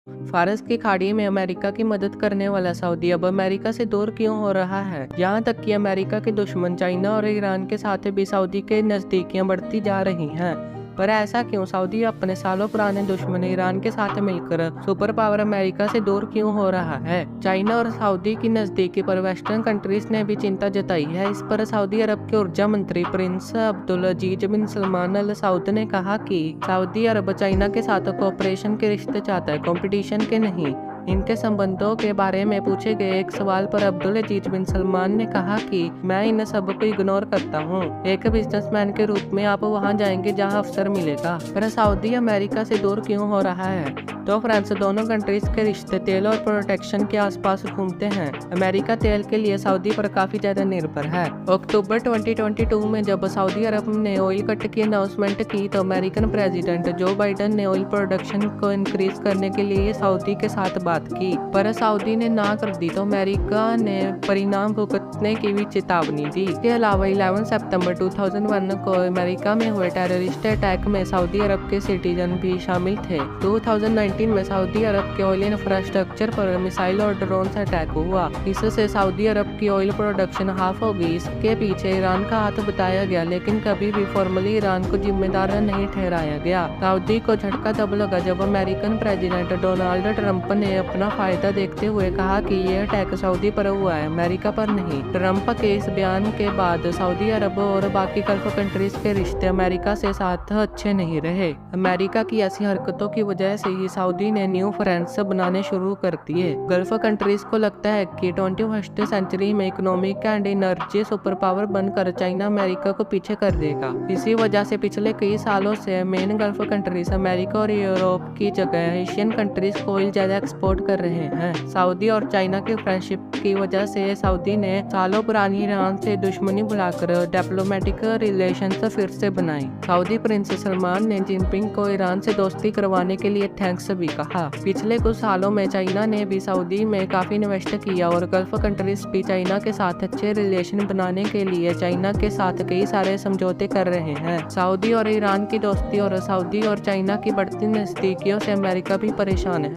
फारस की खाड़ी में अमेरिका की मदद करने वाला सऊदी अब अमेरिका से दूर क्यों हो रहा है? यहाँ तक कि अमेरिका के दुश्मन चाइना और ईरान के साथ भी सऊदी के नजदीकियां बढ़ती जा रही हैं। पर ऐसा क्यों? सऊदी अपने सालों पुराने दुश्मन ईरान के साथ मिलकर सुपर पावर अमेरिका से दूर क्यों हो रहा है? चाइना और सऊदी की नजदीकी पर वेस्टर्न कंट्रीज ने भी चिंता जताई है। इस पर सऊदी अरब के ऊर्जा मंत्री प्रिंस अब्दुल अजीज बिन सलमान अल सऊद ने कहा कि सऊदी अरब चाइना के साथ कोऑपरेशन के रिश्ते चाहता है, कंपटीशन के नहीं। इनके संबंधों के बारे में पूछे गए एक सवाल पर अब्दुल अजीज बिन सलमान ने कहा कि मैं इन सब को इग्नोर करता हूँ। एक बिजनेसमैन के रूप में आप वहाँ जाएंगे जहाँ अवसर मिलेगा। पर सऊदी अमेरिका से दूर क्यों हो रहा है? तो फ्रांस दोनों कंट्रीज के रिश्ते तेल और प्रोटेक्शन के आसपास घूमते हैं। अमेरिका तेल के लिए सऊदी पर काफी ज्यादा निर्भर है। अक्टूबर 2022 में जब सऊदी अरब ने ऑयल कट की अनाउंसमेंट की तो अमेरिकन प्रेसिडेंट जो बाइडेन ने ऑयल प्रोडक्शन को इंक्रीज करने के लिए सऊदी के साथ बात की, पर सऊदी ने ना कर दी तो अमेरिका ने परिणाम भुगतने की भी चेतावनी दी। इसके अलावा 11 सितंबर 2001 को अमेरिका में हुए टेररिस्ट अटैक में सऊदी अरब के सिटीजन भी शामिल थे। 2019 में सऊदी अरब के ऑयल इंफ्रास्ट्रक्चर पर मिसाइल और ड्रोन से अटैक हुआ। इससे सऊदी अरब की ऑयल प्रोडक्शन हाफ हो गई। इसके पीछे ईरान का हाथ बताया गया, लेकिन कभी भी फॉर्मली ईरान को जिम्मेदार नहीं ठहराया गया। सऊदी को झटका तब लगा जब अमेरिकन प्रेसिडेंट डोनाल्ड ट्रंप ने अपना फायदा देखते हुए कहा कि यह अटैक सऊदी पर हुआ है, अमेरिका पर नहीं। ट्रंप के इस बयान के बाद सऊदी अरब और बाकी गल्फ कंट्रीज के रिश्ते अमेरिका से साथ अच्छे नहीं रहे। अमेरिका की ऐसी हरकतों की वजह से ही सऊदी ने न्यू फ्रेंड्स बनाने शुरू कर दिए। गल्फ कंट्रीज को लगता है कि 21वीं सेंचुरी में economic and energy super power बनकर चाइना अमेरिका को पीछे कर देगा। इसी वजह से पिछले कई सालों से मेन गल्फ कंट्रीज अमेरिका और यूरोप की जगह एशियन कंट्रीज को ऑयल ज्यादा एक्सपोर्ट कर रहे हैं। सऊदी और चाइना की फ्रेंडशिप की वजह से सऊदी ने सालों पुरानी ईरान से दुश्मनी बुलाकर डिप्लोमेटिक रिलेशंस फिर से बनाई। सऊदी प्रिंस सलमान ने जिनपिंग को ईरान से दोस्ती करवाने के लिए थैंक्स भी कहा। पिछले कुछ सालों में चाइना ने भी सऊदी में काफी इन्वेस्ट किया और गल्फ कंट्रीज भी चाइना के साथ अच्छे रिलेशन बनाने के लिए चाइना के साथ कई सारे समझौते कर रहे हैं। सऊदी और ईरान की दोस्ती और सऊदी और चाइना की बढ़ती नजदीकियों से अमेरिका भी परेशान है।